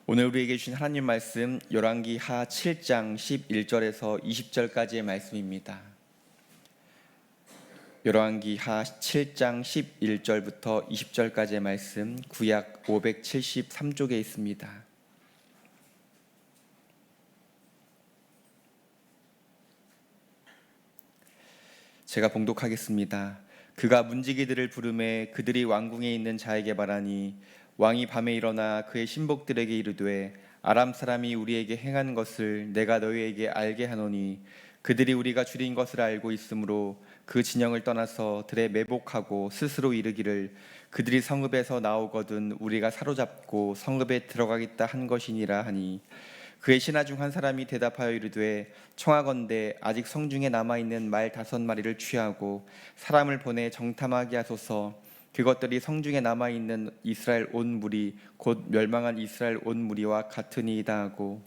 오늘 우리에게 주신 하나님 말씀 열왕기 하 7장 11절에서 20절까지의 말씀입니다. 열왕기 하 7장 11절부터 20절까지의 말씀 구약 573쪽에 있습니다. 제가 봉독하겠습니다. 그가 문지기들을 부르매 그들이 왕궁에 있는 자에게 말하니 왕이 밤에 일어나 그의 신복들에게 이르되 아람 사람이 우리에게 행한 것을 내가 너희에게 알게 하노니 그들이 우리가 줄인 것을 알고 있으므로 그 진영을 떠나서 들에 매복하고 스스로 이르기를 그들이 성읍에서 나오거든 우리가 사로잡고 성읍에 들어가겠다 한 것이니라 하니 그의 신하 중 한 사람이 대답하여 이르되 청하건대 아직 성중에 남아있는 말 5마리를 취하고 사람을 보내 정탐하게 하소서. 그것들이 성중에 남아있는 이스라엘 온 무리 곧 멸망한 이스라엘 온 무리와 같으니이다 하고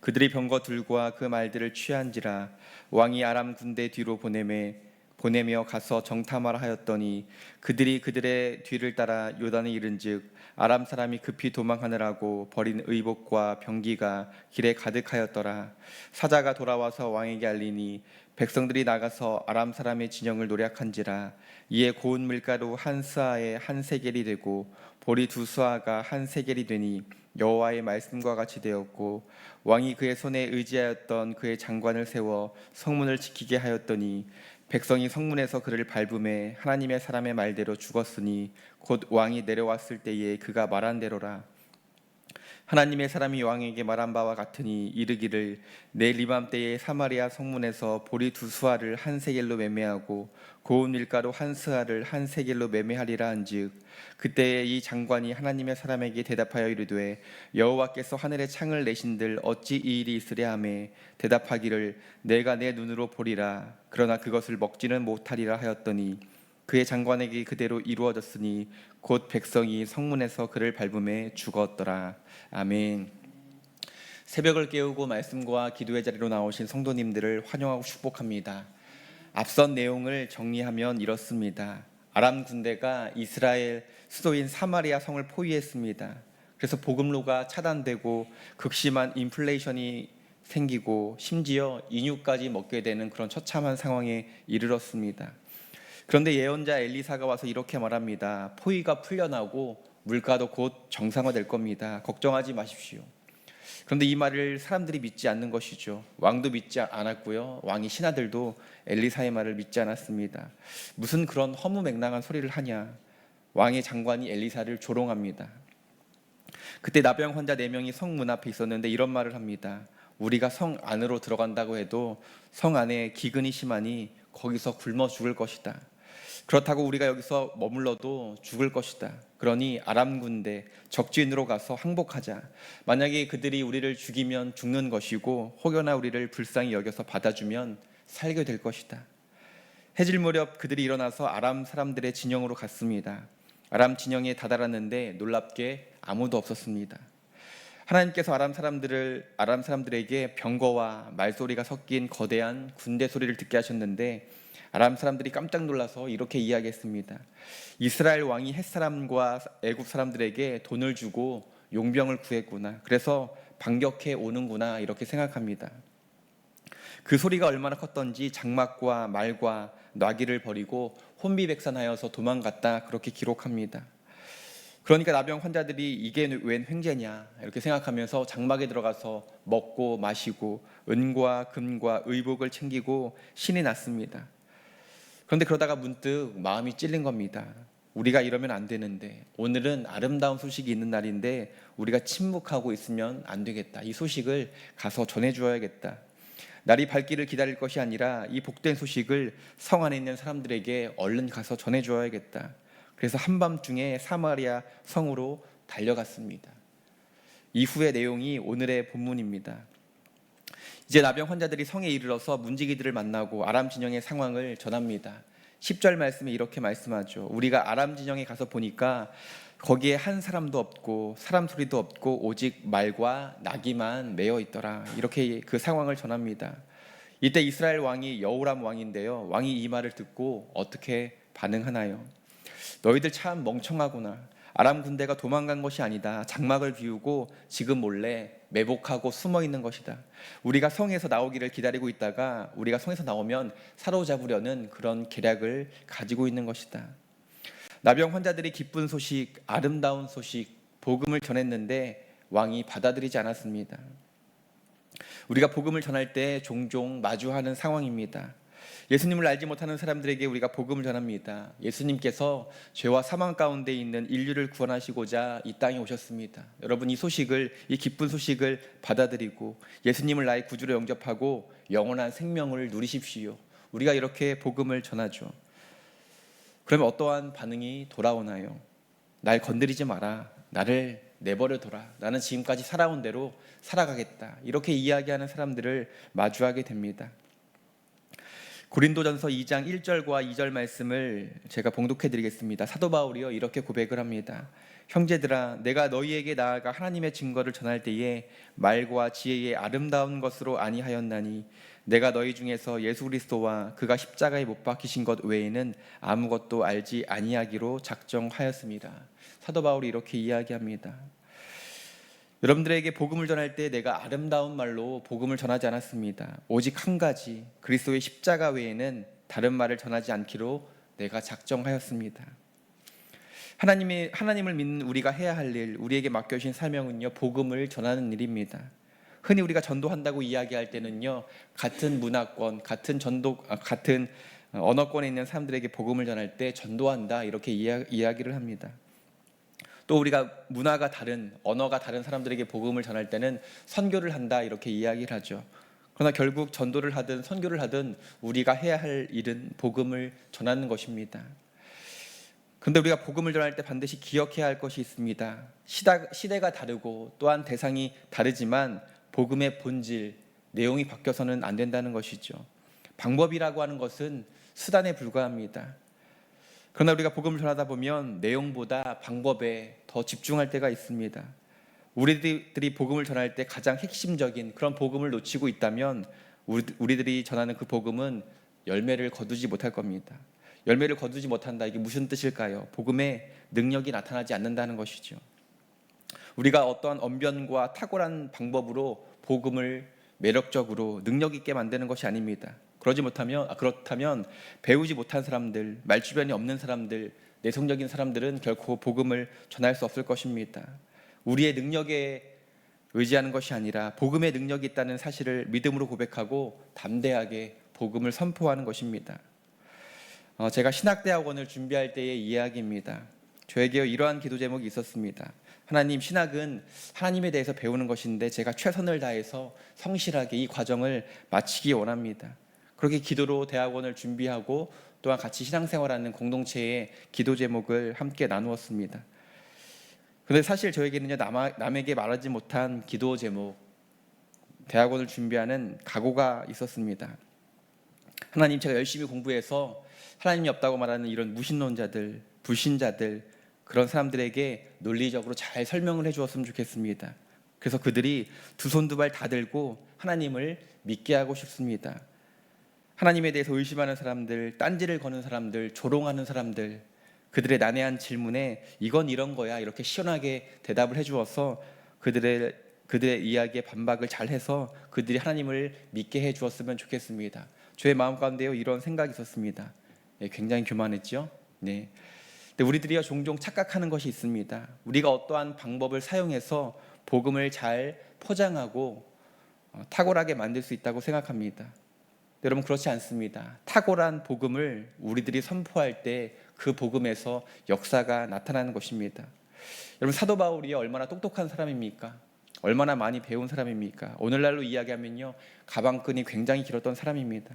그들이 병거 들과 그 말들을 취한지라. 왕이 아람 군대 뒤로 보내며 가서 정탐하라 하였더니 그들이 그들의 뒤를 따라 요단에 이른즉 아람 사람이 급히 도망하느라고 버린 의복과 병기가 길에 가득하였더라. 사자가 돌아와서 왕에게 알리니 백성들이 나가서 아람 사람의 진영을 노략한지라. 이에 고운 밀가루 한 스아에 한 세겔이 되고 보리 2스아가 한 세겔이 되니 여호와의 말씀과 같이 되었고 왕이 그의 손에 의지하였던 그의 장관을 세워 성문을 지키게 하였더니 백성이 성문에서 그를 밟음에 하나님의 사람의 말대로 죽었으니 곧 왕이 내려왔을 때에 그가 말한 대로라. 하나님의 사람이 왕에게 말한 바와 같으니 이르기를 내일 이맘때에 사마리아 성문에서 보리 2스아를 한 세겔로 매매하고 고운 밀가루 한 스아를 한 세겔로 매매하리라 한즉 그때에 이 장관이 하나님의 사람에게 대답하여 이르되 여호와께서 하늘에 창을 내신들 어찌 이 일이 있으랴 하매 대답하기를 내가 내 눈으로 보리라 그러나 그것을 먹지는 못하리라 하였더니 그의 장관에게 그대로 이루어졌으니 곧 백성이 성문에서 그를 밟음에 죽었더라. 아멘. 새벽을 깨우고 말씀과 기도의 자리로 나오신 성도님들을 환영하고 축복합니다. 앞선 내용을 정리하면 이렇습니다. 아람 군대가 이스라엘 수도인 사마리아 성을 포위했습니다. 그래서 보급로가 차단되고 극심한 인플레이션이 생기고 심지어 인유까지 먹게 되는 그런 처참한 상황에 이르렀습니다. 그런데 예언자 엘리사가 와서 이렇게 말합니다. 포위가 풀려나고 물가도 곧 정상화될 겁니다. 걱정하지 마십시오. 그런데 이 말을 사람들이 믿지 않는 것이죠. 왕도 믿지 않았고요. 왕의 신하들도 엘리사의 말을 믿지 않았습니다. 무슨 그런 허무맹랑한 소리를 하냐. 왕의 장관이 엘리사를 조롱합니다. 그때 나병 환자 4명이 성문 앞에 있었는데 이런 말을 합니다. 우리가 성 안으로 들어간다고 해도 성 안에 기근이 심하니 거기서 굶어 죽을 것이다. 그렇다고 우리가 여기서 머물러도 죽을 것이다. 그러니 아람 군대 적진으로 가서 항복하자. 만약에 그들이 우리를 죽이면 죽는 것이고 혹여나 우리를 불쌍히 여겨서 받아주면 살게 될 것이다. 해질 무렵 그들이 일어나서 아람 사람들의 진영으로 갔습니다. 아람 진영에 다다랐는데 놀랍게 아무도 없었습니다. 하나님께서 아람 사람들에게 병거와 말소리가 섞인 거대한 군대 소리를 듣게 하셨는데 아람 사람들이 깜짝 놀라서 이렇게 이야기했습니다. 이스라엘 왕이 헷 사람과 애굽 사람들에게 돈을 주고 용병을 구했구나. 그래서 반격해 오는구나 이렇게 생각합니다. 그 소리가 얼마나 컸던지 장막과 말과 나귀를 버리고 혼비백산하여서 도망갔다 그렇게 기록합니다. 그러니까 나병 환자들이 이게 웬 횡재냐 이렇게 생각하면서 장막에 들어가서 먹고 마시고 은과 금과 의복을 챙기고 신이 났습니다. 그런데 그러다가 문득 마음이 찔린 겁니다. 우리가 이러면 안 되는데 오늘은 아름다운 소식이 있는 날인데 우리가 침묵하고 있으면 안 되겠다. 이 소식을 가서 전해주어야겠다. 날이 밝기를 기다릴 것이 아니라 이 복된 소식을 성 안에 있는 사람들에게 얼른 가서 전해주어야겠다. 그래서 한밤중에 사마리아 성으로 달려갔습니다. 이후의 내용이 오늘의 본문입니다. 이제 나병 환자들이 성에 이르러서 문지기들을 만나고 아람 진영의 상황을 전합니다. 10절 말씀에 이렇게 말씀하죠. 우리가 아람 진영에 가서 보니까 거기에 한 사람도 없고 사람 소리도 없고 오직 말과 나귀만 매여 있더라. 이렇게 그 상황을 전합니다. 이때 이스라엘 왕이 여호람 왕인데요. 왕이 이 말을 듣고 어떻게 반응하나요? 너희들 참 멍청하구나. 아람 군대가 도망간 것이 아니다. 장막을 비우고 지금 몰래 매복하고 숨어 있는 것이다. 우리가 성에서 나오기를 기다리고 있다가 우리가 성에서 나오면 사로잡으려는 그런 계략을 가지고 있는 것이다. 나병 환자들이 기쁜 소식, 아름다운 소식, 복음을 전했는데 왕이 받아들이지 않았습니다. 우리가 복음을 전할 때 종종 마주하는 상황입니다. 예수님을 알지 못하는 사람들에게 우리가 복음을 전합니다. 예수님께서 죄와 사망 가운데 있는 인류를 구원하시고자 이 땅에 오셨습니다. 여러분, 이 소식을, 이 기쁜 소식을 받아들이고 예수님을 나의 구주로 영접하고 영원한 생명을 누리십시오. 우리가 이렇게 복음을 전하죠. 그러면 어떠한 반응이 돌아오나요? 날 건드리지 마라. 나를 내버려둬라. 나는 지금까지 살아온 대로 살아가겠다. 이렇게 이야기하는 사람들을 마주하게 됩니다. 고린도전서 2장 1절과 2절 말씀을 제가 봉독해 드리겠습니다. 사도 바울이요 이렇게 고백을 합니다. 형제들아, 내가 너희에게 나아가 하나님의 증거를 전할 때에 말과 지혜의 아름다운 것으로 아니하였나니 내가 너희 중에서 예수 그리스도와 그가 십자가에 못 박히신 것 외에는 아무것도 알지 아니하기로 작정하였습니다. 사도 바울이 이렇게 이야기합니다. 여러분들에게 복음을 전할 때 내가 아름다운 말로 복음을 전하지 않았습니다. 오직 한 가지, 그리스도의 십자가 외에는 다른 말을 전하지 않기로 내가 작정하였습니다. 하나님을 믿는 우리가 해야 할 일, 우리에게 맡겨주신 사명은요, 복음을 전하는 일입니다. 흔히 우리가 전도한다고 이야기할 때는요, 같은 문화권, 같은 언어권에 있는 사람들에게 복음을 전할 때 전도한다 이렇게 이야기를 합니다. 또 우리가 문화가 다른, 언어가 다른 사람들에게 복음을 전할 때는 선교를 한다 이렇게 이야기를 하죠. 그러나 결국 전도를 하든 선교를 하든 우리가 해야 할 일은 복음을 전하는 것입니다. 그런데 우리가 복음을 전할 때 반드시 기억해야 할 것이 있습니다. 시대가 다르고 또한 대상이 다르지만 복음의 본질, 내용이 바뀌어서는 안 된다는 것이죠. 방법이라고 하는 것은 수단에 불과합니다. 그러나 우리가 복음을 전하다 보면 내용보다 방법에 더 집중할 때가 있습니다. 우리들이 복음을 전할 때 가장 핵심적인 그런 복음을 놓치고 있다면 우리들이 전하는 그 복음은 열매를 거두지 못할 겁니다. 열매를 거두지 못한다, 이게 무슨 뜻일까요? 복음의 능력이 나타나지 않는다는 것이죠. 우리가 어떠한 언변과 탁월한 방법으로 복음을 매력적으로 능력 있게 만드는 것이 아닙니다. 그렇다면 배우지 못한 사람들, 말주변이 없는 사람들, 내성적인 사람들은 결코 복음을 전할 수 없을 것입니다. 우리의 능력에 의지하는 것이 아니라 복음의 능력이 있다는 사실을 믿음으로 고백하고 담대하게 복음을 선포하는 것입니다. 제가 신학대학원을 준비할 때의 이야기입니다. 저에게 이러한 기도 제목이 있었습니다. 하나님, 신학은 하나님에 대해서 배우는 것인데 제가 최선을 다해서 성실하게 이 과정을 마치기 원합니다. 그렇게 기도로 대학원을 준비하고 또한 같이 신앙생활하는 공동체의 기도 제목을 함께 나누었습니다. 그런데 사실 저에게는요, 남에게 말하지 못한 기도 제목, 대학원을 준비하는 각오가 있었습니다. 하나님, 제가 열심히 공부해서 하나님이 없다고 말하는 이런 무신론자들, 불신자들, 그런 사람들에게 논리적으로 잘 설명을 해주었으면 좋겠습니다. 그래서 그들이 두 손 두 발 다 들고 하나님을 믿게 하고 싶습니다. 하나님에 대해서 의심하는 사람들, 딴지를 거는 사람들, 조롱하는 사람들, 그들의 난해한 질문에 이건 이런 거야 이렇게 시원하게 대답을 해주어서 그들의 이야기에 반박을 잘해서 그들이 하나님을 믿게 해주었으면 좋겠습니다. 저의 마음 가운데요, 이런 생각이 있었습니다. 굉장히 교만했죠. 네. 근데 우리들이 종종 착각하는 것이 있습니다. 우리가 어떠한 방법을 사용해서 복음을 잘 포장하고 탁월하게 만들 수 있다고 생각합니다. 여러분, 그렇지 않습니다. 탁월한 복음을 우리들이 선포할 때 그 복음에서 역사가 나타나는 것입니다. 여러분, 사도 바울이 얼마나 똑똑한 사람입니까? 얼마나 많이 배운 사람입니까? 오늘날로 이야기하면요, 가방끈이 굉장히 길었던 사람입니다.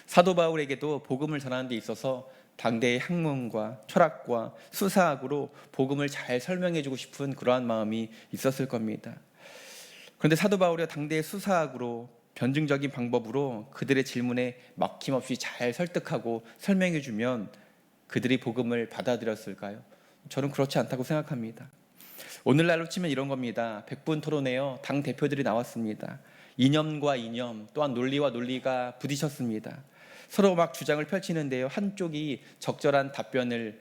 사도 바울에게도 복음을 전하는 데 있어서 당대의 학문과 철학과 수사학으로 복음을 잘 설명해주고 싶은 그러한 마음이 있었을 겁니다. 그런데 사도 바울이 당대의 수사학으로 변증적인 방법으로 그들의 질문에 막힘없이 잘 설득하고 설명해주면 그들이 복음을 받아들였을까요? 저는 그렇지 않다고 생각합니다. 오늘날로 치면 이런 겁니다. 100분 토론회요, 당 대표들이 나왔습니다. 이념과 이념, 또한 논리와 논리가 부딪혔습니다. 서로 막 주장을 펼치는데요, 한쪽이 적절한 답변을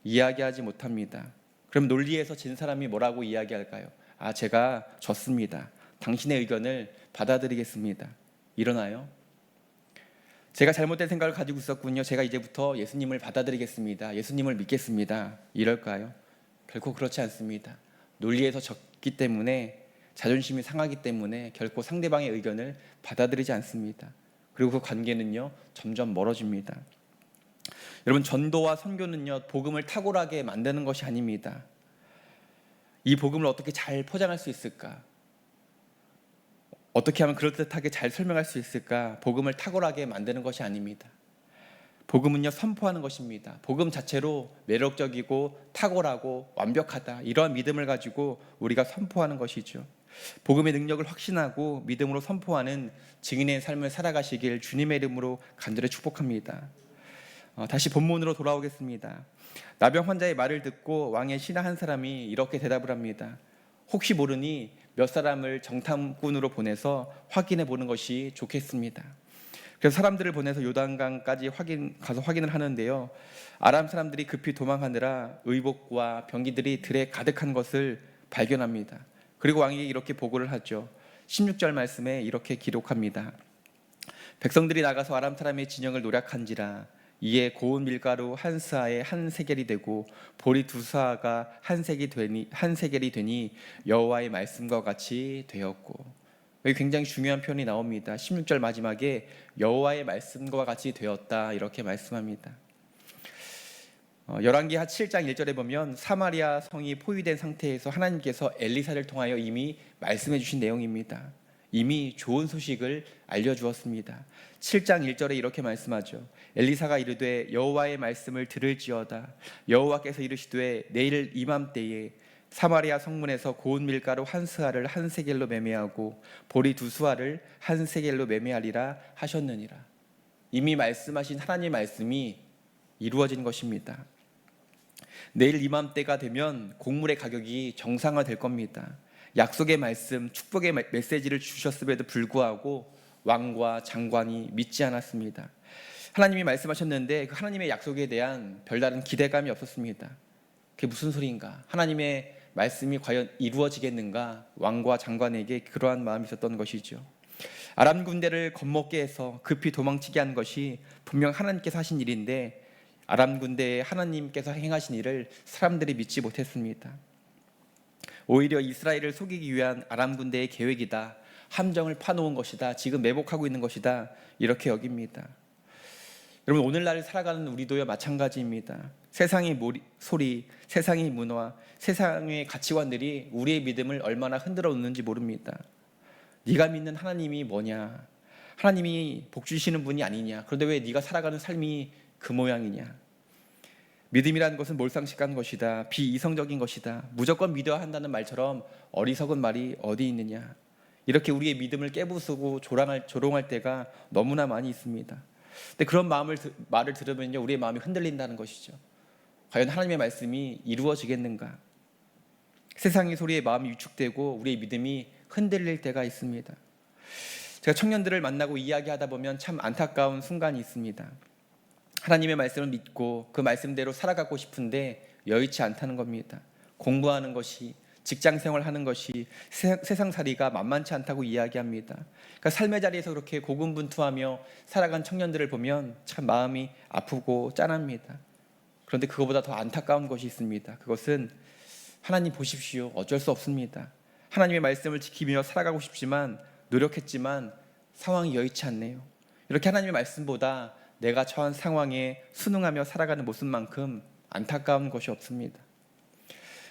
이야기하지 못합니다. 그럼 논리에서 진 사람이 뭐라고 이야기할까요? 아, 제가 졌습니다. 당신의 의견을 받아들이겠습니다. 일어나요? 제가 잘못된 생각을 가지고 있었군요. 제가 이제부터 예수님을 받아들이겠습니다. 예수님을 믿겠습니다. 이럴까요? 결코 그렇지 않습니다. 논리에서 졌기 때문에, 자존심이 상하기 때문에 결코 상대방의 의견을 받아들이지 않습니다. 그리고 그 관계는요, 점점 멀어집니다. 여러분, 전도와 선교는요, 복음을 탁월하게 만드는 것이 아닙니다. 이 복음을 어떻게 잘 포장할 수 있을까? 어떻게 하면 그럴듯하게 잘 설명할 수 있을까? 복음을 탁월하게 만드는 것이 아닙니다. 복음은요, 선포하는 것입니다. 복음 자체로 매력적이고 탁월하고 완벽하다, 이러한 믿음을 가지고 우리가 선포하는 것이죠. 복음의 능력을 확신하고 믿음으로 선포하는 증인의 삶을 살아가시길 주님의 이름으로 간절히 축복합니다. 다시 본문으로 돌아오겠습니다. 나병 환자의 말을 듣고 왕의 신하 한 사람이 이렇게 대답을 합니다. 혹시 모르니 몇 사람을 정탐꾼으로 보내서 확인해 보는 것이 좋겠습니다. 그래서 사람들을 보내서 요단강까지 가서 확인을 하는데요. 아람 사람들이 급히 도망하느라 의복과 병기들이 들에 가득한 것을 발견합니다. 그리고 왕에게 이렇게 보고를 하죠. 16절 말씀에 이렇게 기록합니다. 백성들이 나가서 아람 사람의 진영을 노략한지라 이에 고운 밀가루 한 스아에 한 세겔이 되고 보리 두 스아가 한 세겔이 되니 여호와의 말씀과 같이 되었고. 여기 굉장히 중요한 표현이 나옵니다. 16절 마지막에 여호와의 말씀과 같이 되었다, 이렇게 말씀합니다. 열왕기하 7장 1절에 보면 사마리아 성이 포위된 상태에서 하나님께서 엘리사를 통하여 이미 말씀해 주신 내용입니다. 이미 좋은 소식을 알려주었습니다. 7장 1절에 이렇게 말씀하죠. 엘리사가 이르되 여호와의 말씀을 들을지어다. 여호와께서 이르시되 내일 이맘때에 사마리아 성문에서 고운 밀가루 한 스아를 한 세겔로 매매하고 보리 두 스아를 한 세겔로 매매하리라 하셨느니라. 이미 말씀하신 하나님의 말씀이 이루어진 것입니다. 내일 이맘때가 되면 곡물의 가격이 정상화될 겁니다. 약속의 말씀, 축복의 메시지를 주셨음에도 불구하고 왕과 장관이 믿지 않았습니다. 하나님이 말씀하셨는데 그 하나님의 약속에 대한 별다른 기대감이 없었습니다. 그게 무슨 소리인가? 하나님의 말씀이 과연 이루어지겠는가? 왕과 장관에게 그러한 마음이 있었던 것이죠. 아람 군대를 겁먹게 해서 급히 도망치게 한 것이 분명 하나님께서 하신 일인데 아람 군대에 하나님께서 행하신 일을 사람들이 믿지 못했습니다. 오히려 이스라엘을 속이기 위한 아람 군대의 계획이다, 함정을 파놓은 것이다, 지금 매복하고 있는 것이다, 이렇게 여깁니다. 여러분, 오늘날 살아가는 우리도요 마찬가지입니다. 세상의 소리, 세상의 문화, 세상의 가치관들이 우리의 믿음을 얼마나 흔들어 놓는지 모릅니다. 네가 믿는 하나님이 뭐냐? 하나님이 복 주시는 분이 아니냐? 그런데 왜 네가 살아가는 삶이 그 모양이냐? 믿음이라는 것은 몰상식한 것이다, 비이성적인 것이다, 무조건 믿어야 한다는 말처럼 어리석은 말이 어디 있느냐? 이렇게 우리의 믿음을 깨부수고 조롱할 때가 너무나 많이 있습니다. 근데 그런 말을 들으면요, 우리의 마음이 흔들린다는 것이죠. 과연 하나님의 말씀이 이루어지겠는가? 세상의 소리에 마음이 위축되고 우리의 믿음이 흔들릴 때가 있습니다. 제가 청년들을 만나고 이야기하다 보면 참 안타까운 순간이 있습니다. 하나님의 말씀을 믿고 그 말씀대로 살아가고 싶은데 여의치 않다는 겁니다. 공부하는 것이, 직장생활 하는 것이, 세상살이가 만만치 않다고 이야기합니다. 그러니까 삶의 자리에서 그렇게 고군분투하며 살아간 청년들을 보면 참 마음이 아프고 짠합니다. 그런데 그거보다 더 안타까운 것이 있습니다. 그것은 하나님 보십시오, 어쩔 수 없습니다. 하나님의 말씀을 지키며 살아가고 싶지만, 노력했지만 상황이 여의치 않네요. 이렇게 하나님의 말씀보다 내가 처한 상황에 순응하며 살아가는 모습만큼 안타까운 것이 없습니다.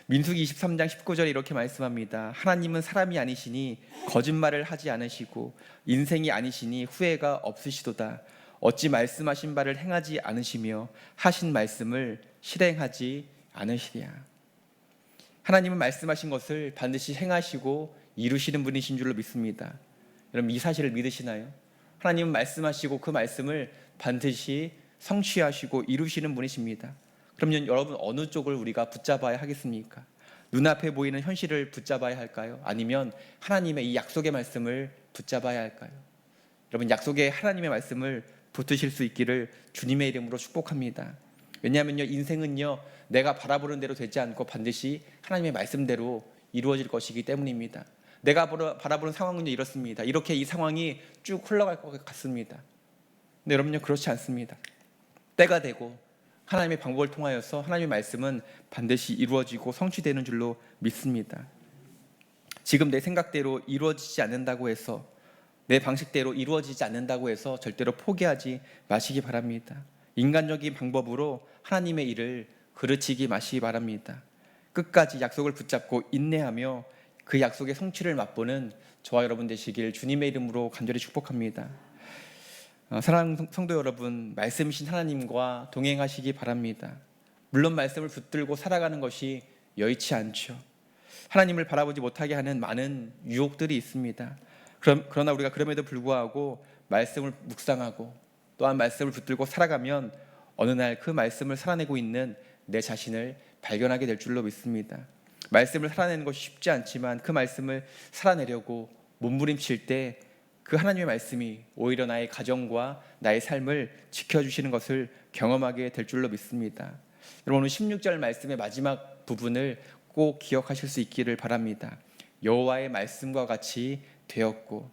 민수기 23장 19절에 이렇게 말씀합니다. 하나님은 사람이 아니시니 거짓말을 하지 않으시고 인생이 아니시니 후회가 없으시도다. 어찌 말씀하신 바를 행하지 않으시며 하신 말씀을 실행하지 않으시랴. 하나님은 말씀하신 것을 반드시 행하시고 이루시는 분이신 줄로 믿습니다. 여러분, 이 사실을 믿으시나요? 하나님은 말씀하시고 그 말씀을 반드시 성취하시고 이루시는 분이십니다. 그러면 여러분, 어느 쪽을 우리가 붙잡아야 하겠습니까? 눈앞에 보이는 현실을 붙잡아야 할까요? 아니면 하나님의 이 약속의 말씀을 붙잡아야 할까요? 여러분, 약속의 하나님의 말씀을 붙드실 수 있기를 주님의 이름으로 축복합니다. 왜냐하면요, 인생은요, 내가 바라보는 대로 되지 않고 반드시 하나님의 말씀대로 이루어질 것이기 때문입니다. 내가 바라보는 상황은요, 이렇습니다. 이렇게 이 상황이 쭉 흘러갈 것 같습니다. 근데 여러분요, 그렇지 않습니다. 때가 되고 하나님의 방법을 통하여서 하나님의 말씀은 반드시 이루어지고 성취되는 줄로 믿습니다. 지금 내 생각대로 이루어지지 않는다고 해서, 내 방식대로 이루어지지 않는다고 해서 절대로 포기하지 마시기 바랍니다. 인간적인 방법으로 하나님의 일을 그르치기 마시기 바랍니다. 끝까지 약속을 붙잡고 인내하며 그 약속의 성취를 맛보는 저와 여러분 되시길 주님의 이름으로 간절히 축복합니다. 사랑하는 성도 여러분, 말씀이신 하나님과 동행하시기 바랍니다. 물론 말씀을 붙들고 살아가는 것이 여의치 않죠. 하나님을 바라보지 못하게 하는 많은 유혹들이 있습니다. 그러나 우리가 그럼에도 불구하고 말씀을 묵상하고 또한 말씀을 붙들고 살아가면 어느 날 그 말씀을 살아내고 있는 내 자신을 발견하게 될 줄로 믿습니다. 말씀을 살아내는 것이 쉽지 않지만 그 말씀을 살아내려고 몸부림칠 때 그 하나님의 말씀이 오히려 나의 가정과 나의 삶을 지켜주시는 것을 경험하게 될 줄로 믿습니다. 여러분, 오늘 16절 말씀의 마지막 부분을 꼭 기억하실 수 있기를 바랍니다. 여호와의 말씀과 같이 되었고,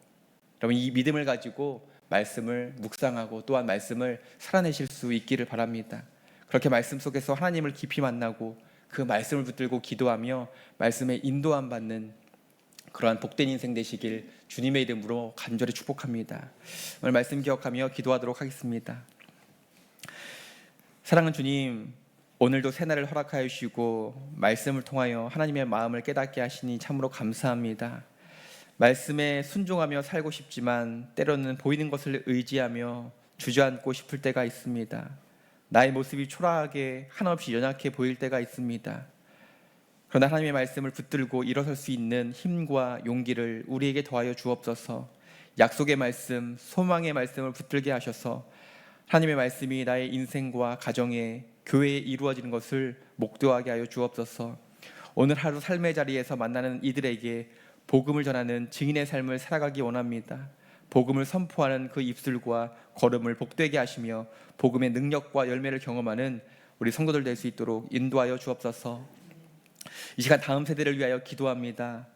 여러분, 이 믿음을 가지고 말씀을 묵상하고 또한 말씀을 살아내실 수 있기를 바랍니다. 그렇게 말씀 속에서 하나님을 깊이 만나고 그 말씀을 붙들고 기도하며 말씀에 인도함 받는 그러한 복된 인생 되시길 주님의 이름으로 간절히 축복합니다. 오늘 말씀 기억하며 기도하도록 하겠습니다. 사랑하는 주님, 오늘도 새날을 허락하여 주시고 말씀을 통하여 하나님의 마음을 깨닫게 하시니 참으로 감사합니다. 말씀에 순종하며 살고 싶지만 때로는 보이는 것을 의지하며 주저앉고 싶을 때가 있습니다. 나의 모습이 초라하게 한없이 연약해 보일 때가 있습니다. 그러나 하나님의 말씀을 붙들고 일어설 수 있는 힘과 용기를 우리에게 더하여 주옵소서. 약속의 말씀, 소망의 말씀을 붙들게 하셔서 하나님의 말씀이 나의 인생과 가정에, 교회에 이루어지는 것을 목도하게 하여 주옵소서. 오늘 하루 삶의 자리에서 만나는 이들에게 복음을 전하는 증인의 삶을 살아가기 원합니다. 복음을 선포하는 그 입술과 걸음을 복되게 하시며 복음의 능력과 열매를 경험하는 우리 성도들 될 수 있도록 인도하여 주옵소서. 이 시간 다음 세대를 위하여 기도합니다.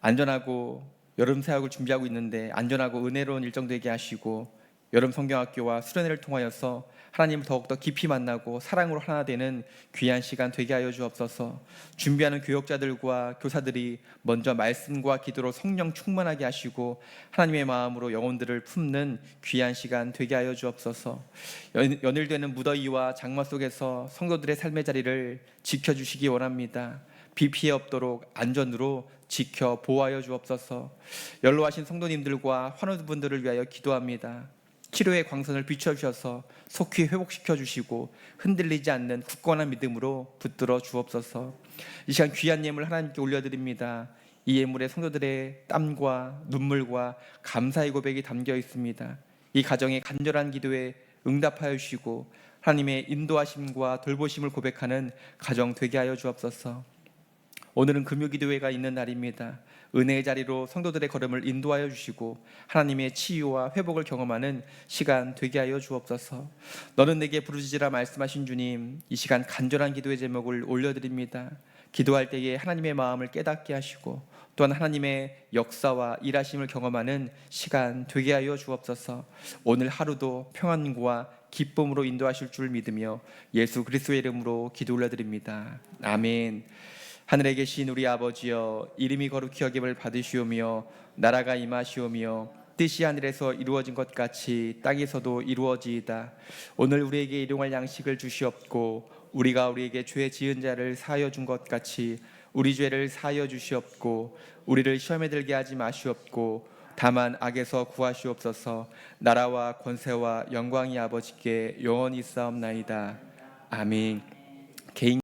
안전하고 여름 사역을 준비하고 있는데 안전하고 은혜로운 일정 되게 하시고, 여름 성경학교와 수련회를 통하여서 하나님을 더욱더 깊이 만나고 사랑으로 하나 되는 귀한 시간 되게 하여 주옵소서. 준비하는 교역자들과 교사들이 먼저 말씀과 기도로 성령 충만하게 하시고 하나님의 마음으로 영혼들을 품는 귀한 시간 되게 하여 주옵소서. 연일되는 무더위와 장마 속에서 성도들의 삶의 자리를 지켜주시기 원합니다. 비 피해 없도록 안전으로 지켜 보호하여 주옵소서. 연로하신 성도님들과 환우분들을 위하여 기도합니다. 치료의 광선을 비춰주셔서 속히 회복시켜 주시고 흔들리지 않는 굳건한 믿음으로 붙들어 주옵소서. 이 시간 귀한 예물 하나님께 올려드립니다. 이 예물에 성도들의 땀과 눈물과 감사의 고백이 담겨 있습니다. 이 가정의 간절한 기도에 응답하여 주시고 하나님의 인도하심과 돌보심을 고백하는 가정 되게 하여 주옵소서. 오늘은 금요기도회가 있는 날입니다. 은혜의 자리로 성도들의 걸음을 인도하여 주시고 하나님의 치유와 회복을 경험하는 시간 되게 하여 주옵소서. 너는 내게 부르짖으라 말씀하신 주님, 이 시간 간절한 기도의 제목을 올려드립니다. 기도할 때에 하나님의 마음을 깨닫게 하시고 또한 하나님의 역사와 일하심을 경험하는 시간 되게 하여 주옵소서. 오늘 하루도 평안과 기쁨으로 인도하실 줄 믿으며 예수 그리스도의 이름으로 기도 올려드립니다. 아멘. 하늘에 계신 우리 아버지여, 이름이 거룩히 여김을 받으시오며 나라가 임하시오며 뜻이 하늘에서 이루어진 것 같이 땅에서도 이루어지이다. 오늘 우리에게 일용할 양식을 주시옵고 우리가 우리에게 죄 지은 자를 사하여 준 것 같이 우리 죄를 사하여 주시옵고 우리를 시험에 들게 하지 마시옵고 다만 악에서 구하시옵소서. 나라와 권세와 영광이 아버지께 영원히 있사옵나이다. 아멘. 개인